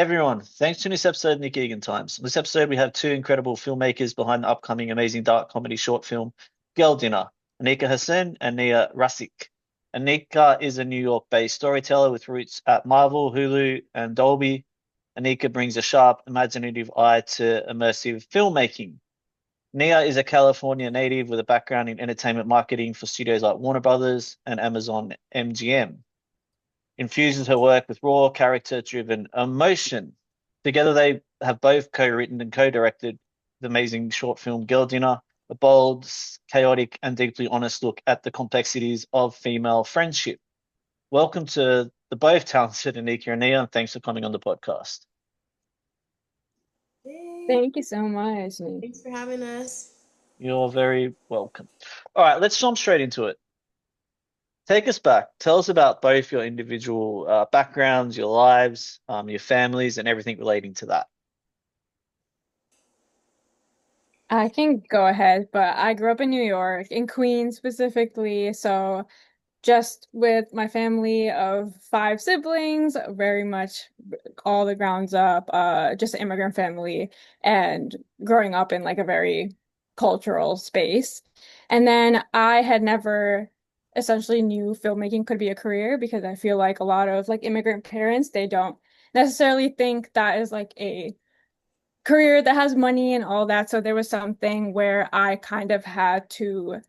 everyone. Thanks to this episode of NickEgan Times. In this episode, we have two incredible filmmakers behind the upcoming amazing dark comedy short film, Girl Dinner, Anika Hussen and Nia Raasikh. Anika is a New York-based storyteller with roots at Marvel, Hulu, and Dolby. Anika brings a sharp, imaginative eye to immersive filmmaking. Nia is a California native with a background in entertainment marketing for studios like Warner Brothers and Amazon MGM. Infuses her work with raw, character-driven emotion. Together, they have both co-written and co-directed the amazing short film Girl Dinner, a bold, chaotic, and deeply honest look at the complexities of female friendship. Welcome to the both talented Anika and Nia, and thanks for coming on the podcast. Hey, Thank you so much. thanks for having us. You're very welcome. All right, let's jump straight into it. Take us back. Tell us about both your individual backgrounds, your lives, your families, and everything relating to that. I can go ahead, but I grew up in New York, in Queens specifically. So just with my family of five siblings, very much all the grounds up, just an immigrant family and growing up in like a very cultural space. And then I had never essentially knew filmmaking could be a career because I feel like a lot of like immigrant parents, they don't necessarily think that is like a career that has money and all that. So there was something where I kind of had to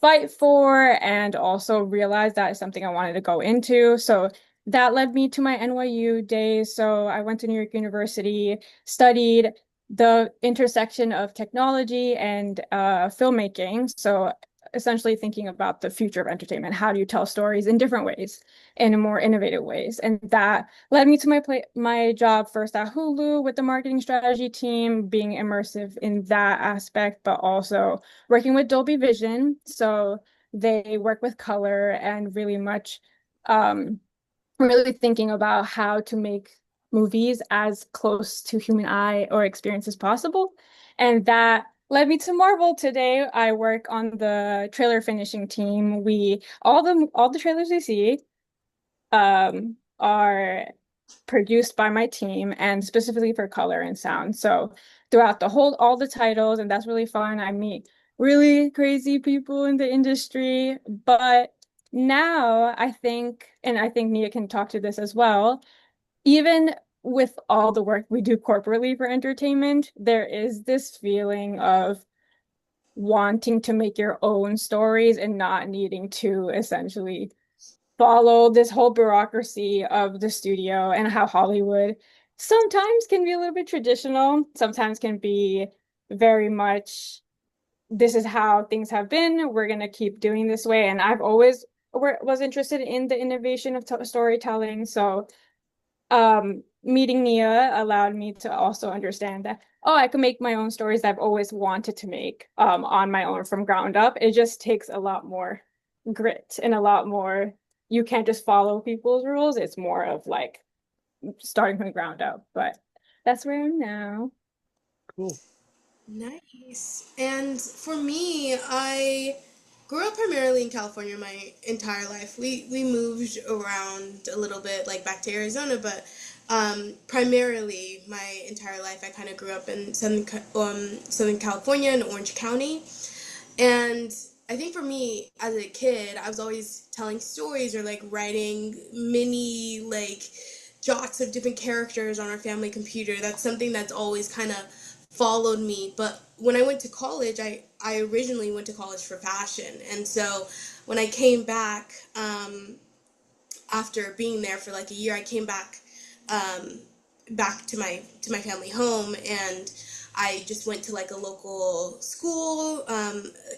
fight for and also realize that is something I wanted to go into. So that led me to my NYU days. So I went to New York University, studied the intersection of technology and filmmaking. So essentially thinking about the future of entertainment. How do you tell stories in different ways, in more innovative ways? And that led me to my job first at Hulu with the marketing strategy team, being immersive in that aspect, but also working with Dolby Vision. So they work with color and really much really thinking about how to make movies as close to human eye or experience as possible. And that led me to Marvel today. I work on the trailer finishing team. We all the trailers we see are produced by my team and specifically for color and sound. So throughout all the titles, and that's really fun. I meet really crazy people in the industry. But now I think, and I think Nia can talk to this as well, even with all the work we do corporately for entertainment, there is this feeling of wanting to make your own stories and not needing to essentially follow this whole bureaucracy of the studio and how Hollywood sometimes can be a little bit traditional, sometimes can be very much this is how things have been. We're going to keep doing this way. And I've always was interested in the innovation of storytelling. So meeting Nia allowed me to also understand that, oh, I can make my own stories that I've always wanted to make on my own from ground up. It just takes a lot more grit and a lot more, you can't just follow people's rules. It's more of like starting from the ground up. But that's where I am now. Cool. Nice. And for me, I grew up primarily in California my entire life. We moved around a little bit, like back to Arizona, but primarily my entire life I kind of grew up in Southern California in Orange County. And I think for me as a kid, I was always telling stories or like writing mini like jots of different characters on our family computer. That's something that's always kind of followed me. But when I went to college, I originally went to college for fashion. And so when I came back, after being there for like a year, I came um, back to my family home, and I just went to like a local school,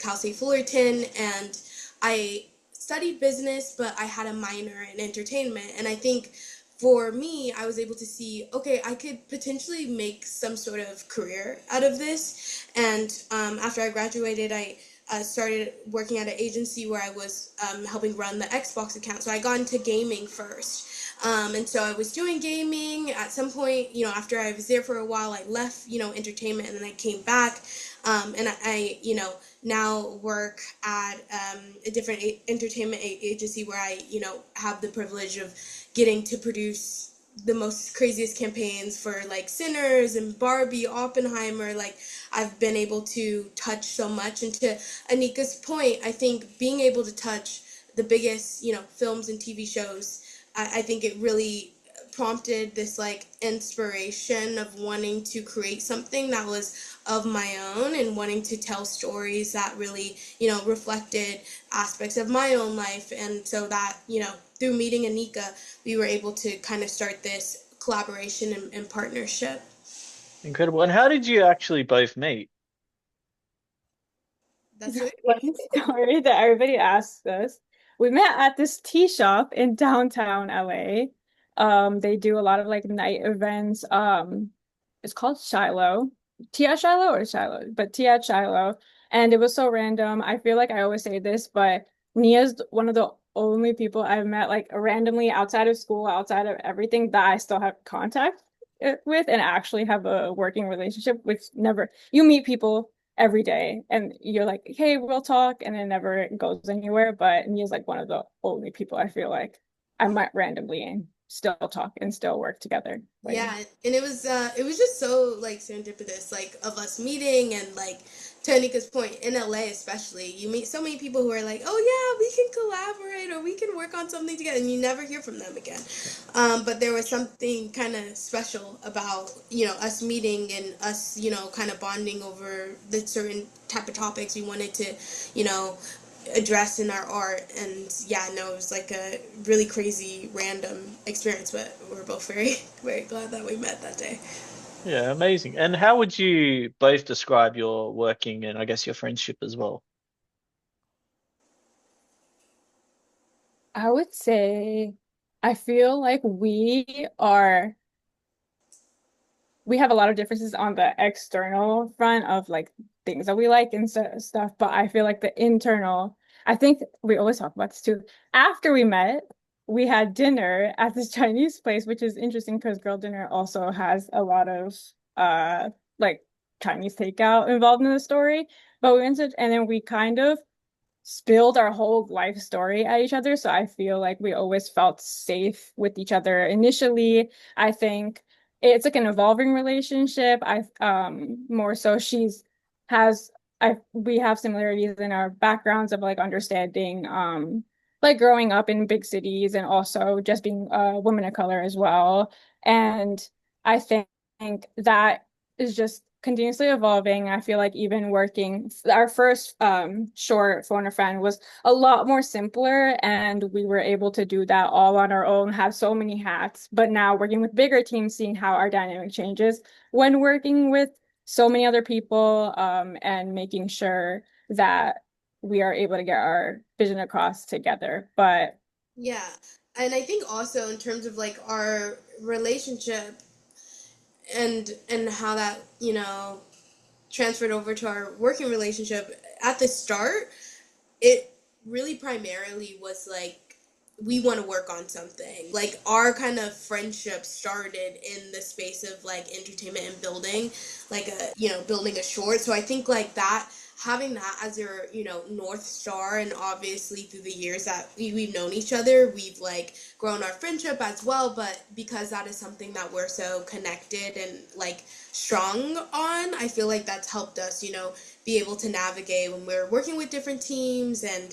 Cal State Fullerton, and I studied business, but I had a minor in entertainment. And I think for me, I was able to see, okay, I could potentially make some sort of career out of this. And after I graduated, I started working at an agency where I was helping run the Xbox account. So I got into gaming first. And so I was doing gaming. At some point, after I was there for a while, I left, entertainment, and then I came back. And now work at a different entertainment agency where I, have the privilege of getting to produce the most craziest campaigns for like Sinners and Barbie, Oppenheimer. Like I've been able to touch so much. And to Anika's point, I think being able to touch the biggest, films and TV shows, I think it really prompted this like inspiration of wanting to create something that was of my own and wanting to tell stories that really, reflected aspects of my own life. And so that, through meeting Anika, we were able to kind of start this collaboration and partnership. Incredible. And how did you actually both meet? That's what. Funny story that everybody asks us. We met at this tea shop in downtown LA. They do a lot of like night events. It's called Shiloh. Tea at Shiloh or Shiloh, but Tea at Shiloh. And it was so random. I feel like I always say this, but Nia's one of the only people I've met like randomly outside of school, outside of everything that I still have contact with and actually have a working relationship, which never you meet people every day and you're like, hey, we'll talk, and it never goes anywhere. But Nia's like one of the only people I feel like I might randomly and still talk and still work together. But yeah. Yeah, and it was just so like serendipitous, like of us meeting. And like to Anika's point, in LA especially, you meet so many people who are like, oh yeah, we can collaborate or we can work on something together, and you never hear from them again. But there was something kind of special about us meeting and us kind of bonding over the certain type of topics we wanted to you know address in our art. And yeah, no, it was like a really crazy random experience, but we're both very very glad that we met that day. Yeah, amazing. And how would you both describe your working and I guess your friendship as well? I would say I feel like we have a lot of differences on the external front of like things that we like and stuff, but I feel like the internal, I think we always talk about this too. After we met, we had dinner at this Chinese place, which is interesting because girl dinner also has a lot of like Chinese takeout involved in the story. But we went to, and then we kind of spilled our whole life story at each other. So I feel like we always felt safe with each other initially. I think it's like an evolving relationship. I more so she's has I we have similarities in our backgrounds of like understanding like growing up in big cities and also just being a woman of color as well. And I think that is just continuously evolving. I feel like even working our first short phone a friend was a lot more simpler and we were able to do that all on our own, have so many hats. But now working with bigger teams, seeing how our dynamic changes when working with so many other people and making sure that we are able to get our vision across together. But Yeah, and I think also in terms of like our relationship and how that transferred over to our working relationship at the start, it really primarily was like we want to work on something. Like our kind of friendship started in the space of like entertainment and building, like building a short. So I think like that, having that as your north star. And obviously through the years that we've known each other, we've like grown our friendship as well. But because that is something that we're so connected and like strong on, I feel like that's helped us be able to navigate when we're working with different teams and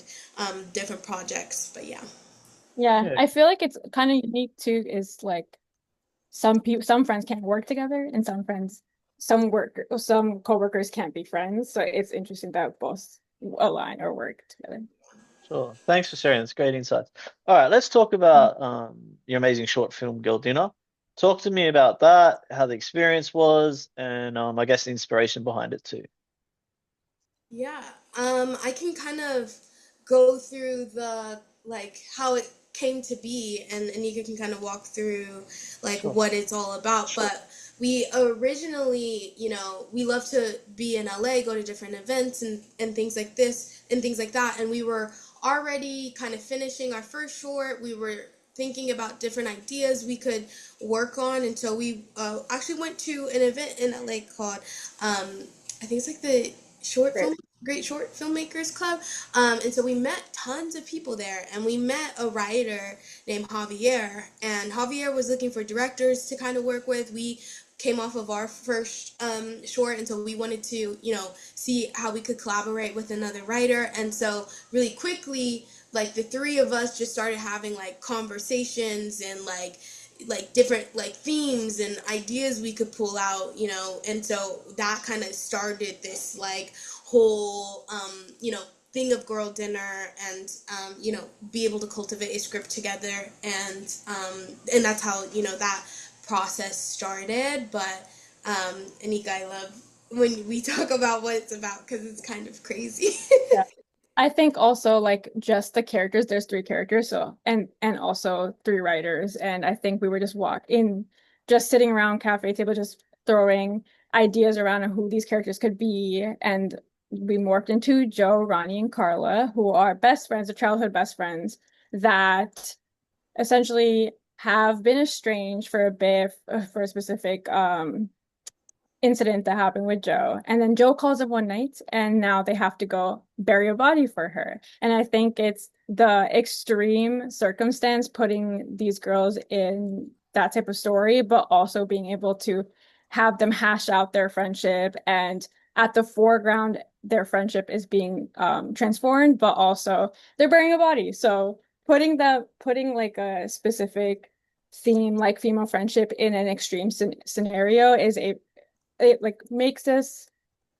different projects. But yeah. yeah, Yeah, I feel like it's kind of unique too, is like some friends can't work together and some coworkers can't be friends. So it's interesting that both align or work together. sure. Thanks for sharing. That's great insights. All right, let's talk about your amazing short film, Girl Dinner. Talk to me about that, how the experience was, and I guess the inspiration behind it too. Yeah, I can kind of go through the like how it came to be, and Anika can kind of walk through like Sure. what it's all about. But we originally, we love to be in LA, go to different events and things like this and things like that. And we were already kind of finishing our first short. We were thinking about different ideas we could work on, and so we actually went to an event in LA called I think it's like the short Great. film. Great Short Filmmakers Club. And so we met tons of people there, and we met a writer named Javier, and Javier was looking for directors to kind of work with. We came off of our first short, and so we wanted to, see how we could collaborate with another writer. And so really quickly, like the three of us just started having like conversations and like different like themes and ideas we could pull out, and so that kind of started this like whole thing of girl dinner, and be able to cultivate a script together, and that's how that process started. But Anika, I love when we talk about what it's about because it's kind of crazy. Yeah. I think also like just the characters, there's three characters, so and also three writers. And I think we were just sitting around cafe table, just throwing ideas around on who these characters could be. And we morphed into Joe, Ronnie, and Carla, who are best friends, the childhood best friends that essentially have been estranged for a bit for a specific incident that happened with Joe. And then Joe calls up one night and now they have to go bury a body for her. And I think it's the extreme circumstance putting these girls in that type of story, but also being able to have them hash out their friendship. And at the foreground, their friendship is being transformed, but also they're burying a body. So putting like a specific theme like female friendship in an extreme scenario is a it like makes us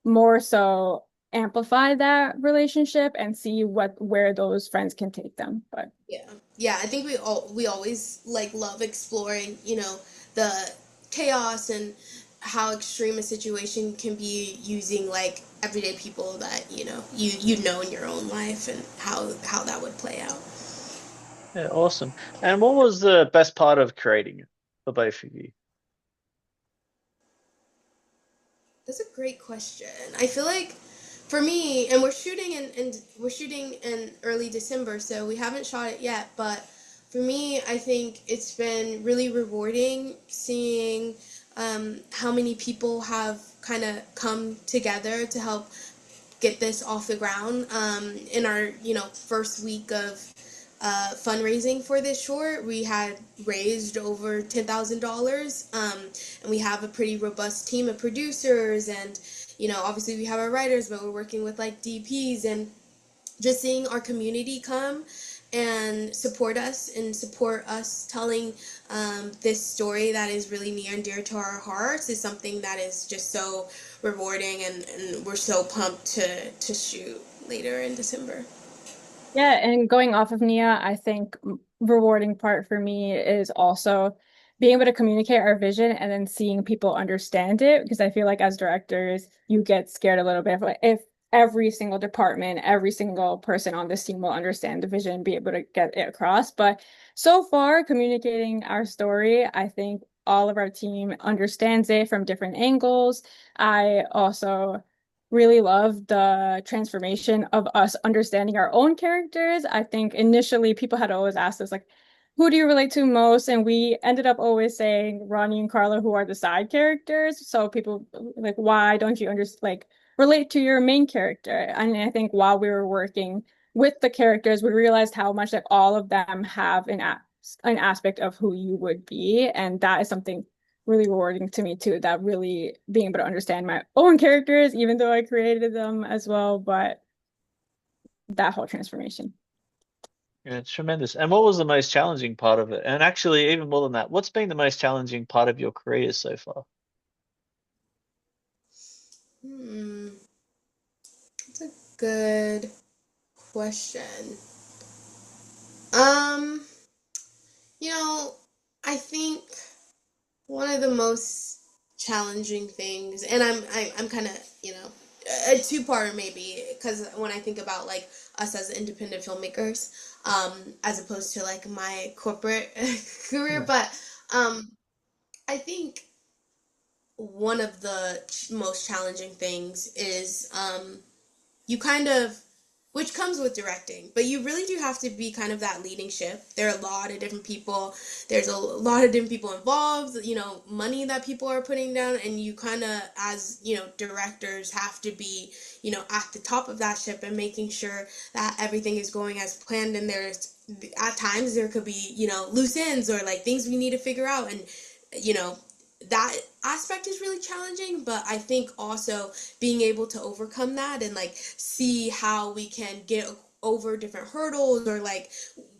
more so amplify that relationship and see where those friends can take them. But Yeah. Yeah, I think we always like love exploring, the chaos and how extreme a situation can be using like everyday people that, you know in your own life, and how that would play out. Yeah, awesome. And what was the best part of creating it for both of you? That's a great question. I feel like for me, and we're shooting in early December, so we haven't shot it yet, but for me, I think it's been really rewarding seeing how many people have kind of come together to help get this off the ground. In our first week of fundraising for this short, we had raised over $10,000, and we have a pretty robust team of producers, and obviously we have our writers, but we're working with like DPs, and just seeing our community come and support us telling this story that is really near and dear to our hearts is something that is just so rewarding, and we're so pumped to shoot later in December. yeah, and going off of Nia, I think rewarding part for me is also being able to communicate our vision and then seeing people understand it. Because I feel like as directors, you get scared a little bit if every single department, every single person on this team will understand the vision, be able to get it across. But so far, communicating our story, I think all of our team understands it from different angles. I also really love the transformation of us understanding our own characters. I think initially people had always asked us like, who do you relate to most? And we ended up always saying Ronnie and Carla, who are the side characters. So people like, why don't you relate to your main character? And I think while we were working with the characters, we realized how much like all of them have an aspect of who you would be, and that is something really rewarding to me too, that really being able to understand my own characters, even though I created them as well, but that whole transformation. Yeah, it's tremendous. And what was the most challenging part of it? And actually, even more than that, what's been the most challenging part of your career so far? Hmm, that's a good question. Um, you know, I think one of the most challenging things, and I'm kind of a two-parter maybe, because when I think about like us as independent filmmakers, as opposed to like my corporate career, Yeah. but I think one of the most challenging things is you kind of which comes with directing. But you really do have to be kind of that leading ship. There are a lot of different people. There's a lot of different people involved, money that people are putting down, and you kind of, as, directors have to be, at the top of that ship and making sure that everything is going as planned. And there's, at times, there could be, loose ends or like things we need to figure out. And, you know, that aspect is really challenging, but I think also being able to overcome that and like see how we can get over different hurdles or like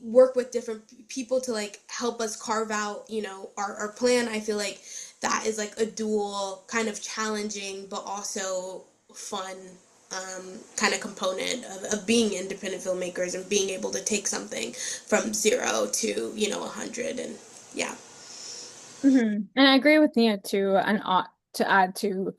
work with different people to like help us carve out, our plan. I feel like that is like a dual kind of challenging but also fun kind of component of being independent filmmakers and being able to take something from zero to 100. And yeah. And I agree with Nia too. And to add to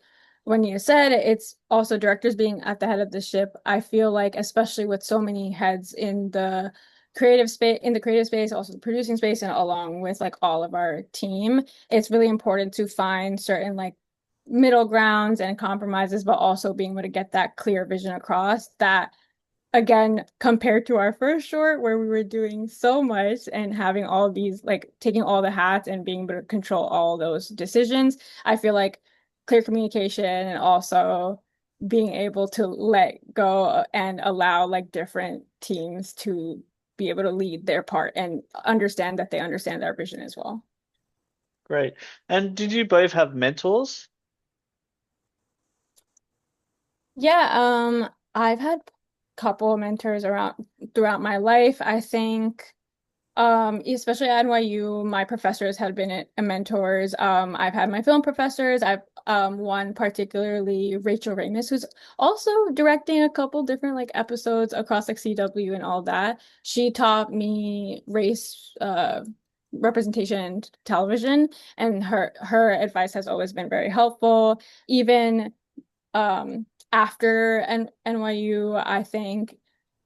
what Nia said, it's also directors being at the head of the ship. I feel like, especially with so many heads in the creative space, also the producing space, and along with like all of our team, it's really important to find certain like middle grounds and compromises, but also being able to get that clear vision across that again, compared to our first short where we were doing so much and having all these, like taking all the hats and being able to control all those decisions, I feel like clear communication and also being able to let go and allow like different teams to be able to lead their part and understand that they understand our vision as well. Great. And did you both have mentors? Yeah, I've had a couple of mentors around throughout my life. I think especially at NYU, my professors had been mentors. I've had my film professors. I've one particularly Rachel Ramis, who's also directing a couple different like episodes across like CW and all that. She taught me race representation television, and her advice has always been very helpful. Even after NYU, I think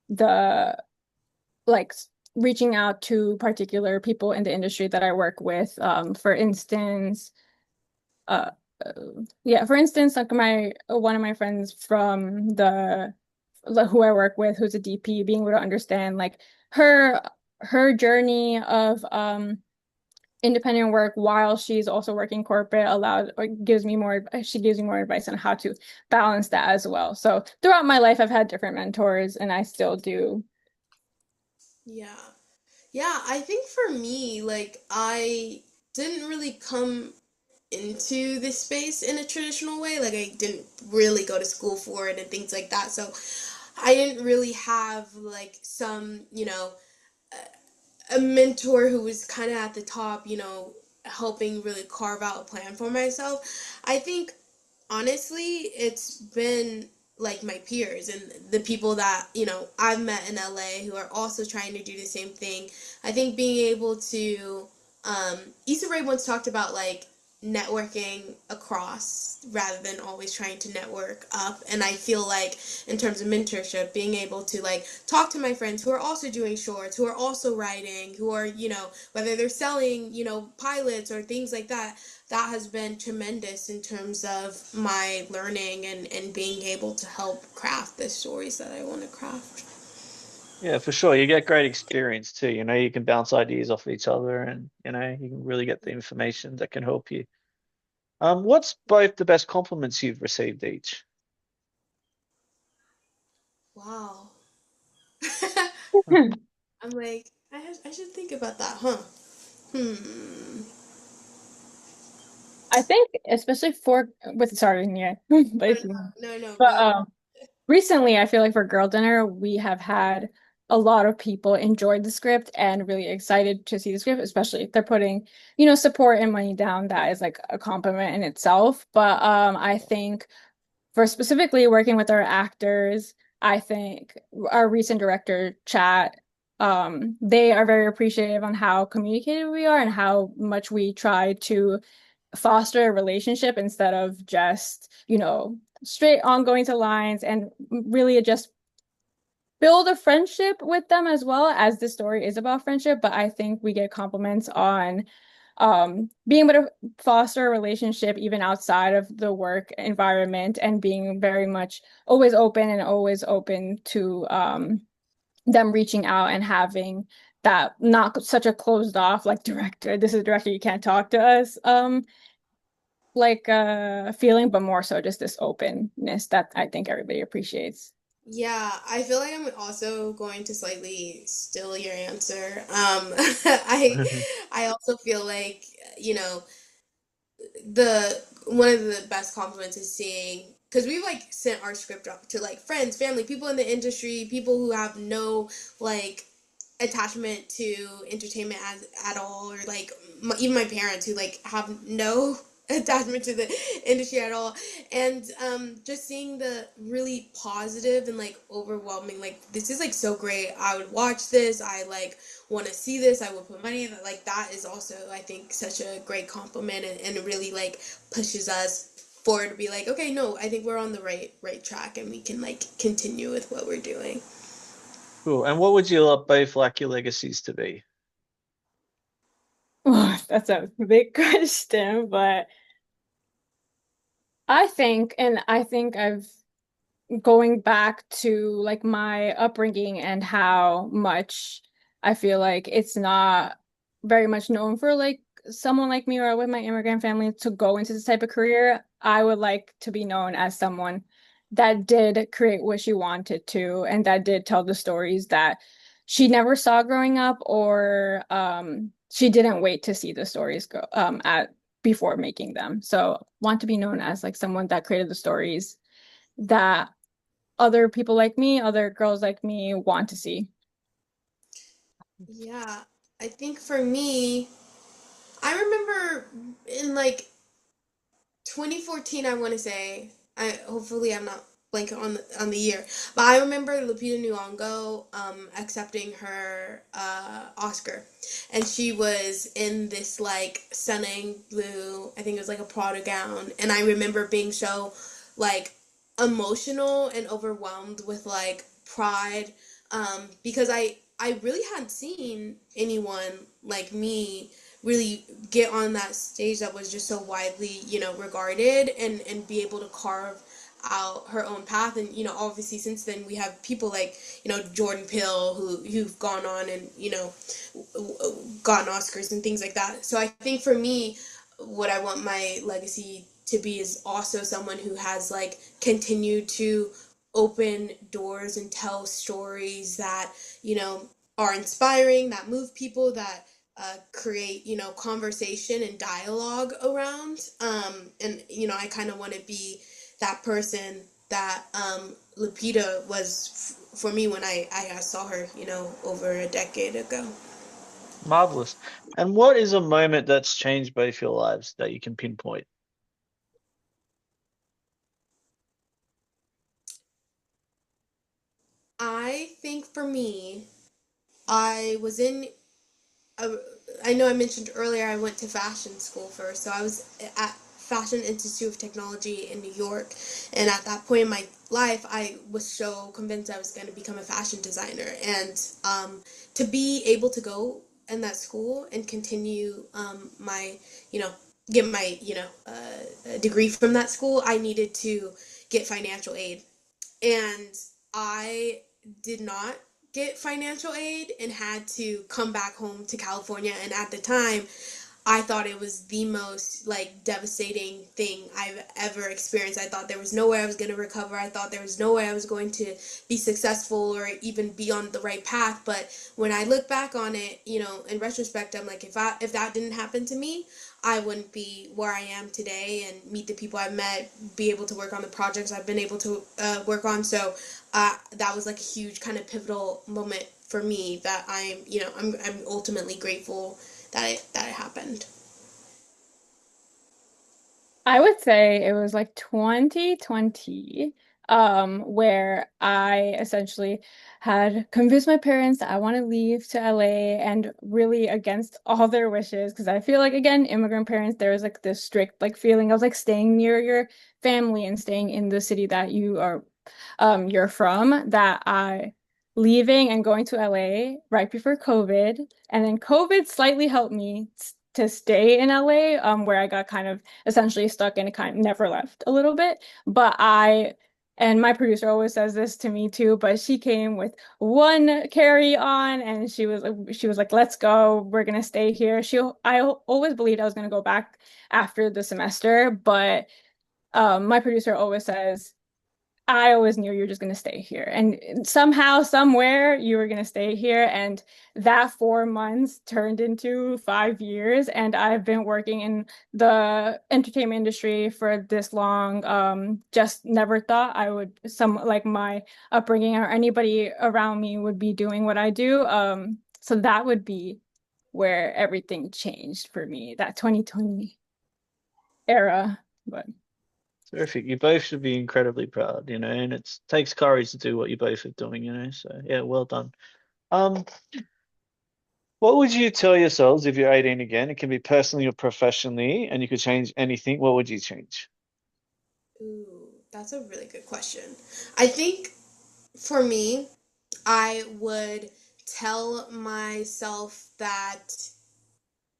the like reaching out to particular people in the industry that I work with. For instance, uh, uh, yeah, for instance, like my one of my friends from the who I work with, who's a DP, being able to understand like her her journey of independent work while she's also working corporate allows or gives me more she gives me more advice on how to balance that as well. So throughout my life I've had different mentors and I still do. Yeah. Yeah, I think for me, like, I didn't really come into this space in a traditional way. Like, I didn't really go to school for it and things like that. So, I didn't really have, like, some, a mentor who was kind of at the top, helping really carve out a plan for myself. I think honestly, it's been like my peers and the people that, I've met in LA who are also trying to do the same thing. I think being able to, Issa Rae once talked about like networking across rather than always trying to network up. And I feel like in terms of mentorship, being able to like talk to my friends who are also doing shorts, who are also writing, who are, whether they're selling, pilots or things like that, that has been tremendous in terms of my learning and being able to help craft the stories that I want to craft. Yeah, for sure. You get great experience too. You can bounce ideas off each other and, you can really get the information that can help you. What's both the best compliments you've received each? Wow. I'm like, I should think about that, huh? Hmm. I think especially for with sorry, yeah, No, but no, no, but go. recently I feel like for Girl Dinner we have had a lot of people enjoy the script and really excited to see the script, especially if they're putting, support and money down. That is like a compliment in itself. But I think for specifically working with our actors, I think our recent director chat, they are very appreciative on how communicative we are and how much we try to foster a relationship instead of just, straight on going to lines and really just build a friendship with them as well as the story is about friendship. But I think we get compliments on being able to foster a relationship even outside of the work environment and being very much always open to them reaching out and having that not such a closed off like director, this is director, you can't talk to us like feeling, but more so just this openness that I think everybody appreciates. Yeah, I feel like I'm also going to slightly steal your answer. I also feel like, you know, the one of the best compliments is seeing, because we've like sent our script up to like friends, family, people in the industry, people who have no like attachment to entertainment at all, or like even my parents who like have no attachment to the industry at all, and just seeing the really positive and like overwhelming, like this is like so great, I would watch this, I like want to see this, I would put money in that, like that is also I think such a great compliment, and it really like pushes us forward to be like, okay, no, I think we're on the right track and we can like continue with what we're doing. Cool. And what would you both like your legacies to be? Oh, that's a big question, but I think I've going back to like my upbringing and how much I feel like it's not very much known for like someone like me or with my immigrant family to go into this type of career. I would like to be known as someone that did create what she wanted to and that did tell the stories that she never saw growing up, or she didn't wait to see the stories go at before making them. So want to be known as like someone that created the stories that other people like me, other girls like me want to see. Yeah, I think for me, I remember in like 2014, I want to say. I hopefully I'm not blanking on the year, but I remember Lupita Nyong'o accepting her Oscar, and she was in this like stunning blue, I think it was like a Prada gown, and I remember being so like emotional and overwhelmed with like pride, because I really hadn't seen anyone like me really get on that stage that was just so widely, you know, regarded, and be able to carve out her own path. And you know, obviously since then we have people like, you know, Jordan Peele who've gone on and, you know, gotten Oscars and things like that. So I think for me, what I want my legacy to be is also someone who has like continued to open doors and tell stories that, you know, are inspiring, that move people, that create, you know, conversation and dialogue around. And you know, I kind of want to be that person that Lupita was for me when I saw her, you know, over a decade ago. Marvelous. And what is a moment that's changed both your lives that you can pinpoint? I think for me, I was in I, I know I mentioned earlier I went to fashion school first, so I was at Fashion Institute of Technology in New York, and at that point in my life, I was so convinced I was going to become a fashion designer, and to be able to go in that school and continue my, you know, get my, you know, degree from that school, I needed to get financial aid, and I did not get financial aid and had to come back home to California. And at the time, I thought it was the most like devastating thing I've ever experienced. I thought there was no way I was going to recover. I thought there was no way I was going to be successful or even be on the right path. But when I look back on it, you know, in retrospect, I'm like, if that didn't happen to me, I wouldn't be where I am today and meet the people I've met, be able to work on the projects I've been able to work on. So that was like a huge kind of pivotal moment for me that I'm, you know, I'm ultimately grateful that it happened. I would say it was like 2020, where I essentially had convinced my parents that I want to leave to LA and really against all their wishes. Because I feel like, again, immigrant parents, there was like this strict like feeling of like staying near your family and staying in the city that you're from, that I leaving and going to LA right before COVID. And then COVID slightly helped me to stay in LA, where I got kind of essentially stuck and kind of never left a little bit. But and my producer always says this to me too, but she came with one carry on and she was like, let's go, we're gonna stay here. I always believed I was gonna go back after the semester, but my producer always says, I always knew you were just going to stay here. And somehow, somewhere, you were going to stay here. And that 4 months turned into 5 years. And I've been working in the entertainment industry for this long. Just never thought I would, like my upbringing or anybody around me would be doing what I do. So that would be where everything changed for me, that 2020 era. But Terrific. You both should be incredibly proud, and it takes courage to do what you both are doing, So yeah, well done. Um, what would you tell yourselves if you're 18 again? It can be personally or professionally, and you could change anything. What would you change? Ooh, that's a really good question. I think for me, I would tell myself that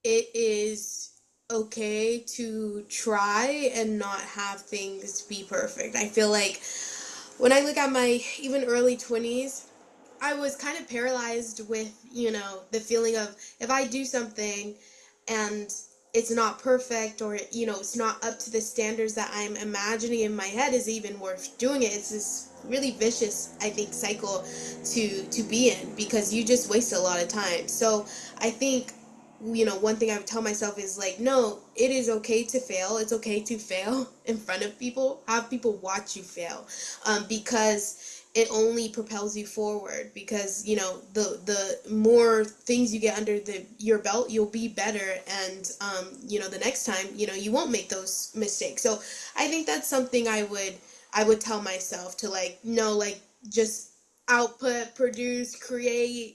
it is okay to try and not have things be perfect. I feel like when I look at my even early 20s, I was kind of paralyzed with, the feeling of if I do something and it's not perfect or, it's not up to the standards that I'm imagining in my head is even worth doing it. It's this really vicious, I think, cycle to be in because you just waste a lot of time. So I think one thing I would tell myself is like, no, it is okay to fail. It's okay to fail in front of people. Have people watch you fail, because it only propels you forward. Because the more things you get under your belt, you'll be better, and the next time you won't make those mistakes. So I think that's something I would tell myself to like no like just output, produce, create,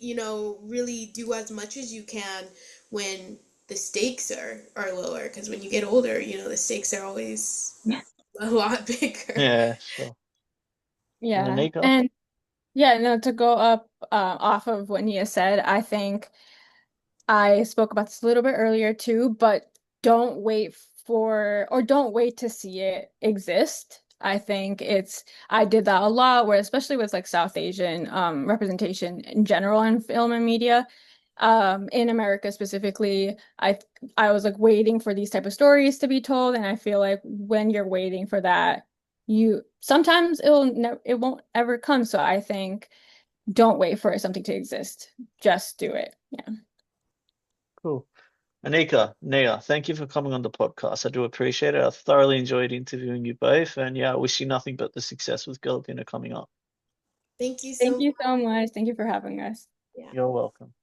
really do as much as you can when the stakes are lower because when you get older, the stakes are always a lot bigger. Yeah, sure. And yeah. Anika? And yeah, no, to go up off of what Nia said, I think I spoke about this a little bit earlier too, but don't wait to see it exist. I did that a lot, where especially with like South Asian representation in general in film and media, in America specifically, I was like waiting for these type of stories to be told, and I feel like when you're waiting for that, you sometimes it won't ever come. So I think don't wait for something to exist. Just do it. Yeah. Cool. Anika, Nia, thank you for coming on the podcast. I do appreciate it. I thoroughly enjoyed interviewing you both. And yeah, I wish you nothing but the success with Girl Dinner coming up. Thank you Thank so you much. so much. Thank you for having us. Yeah. You're welcome.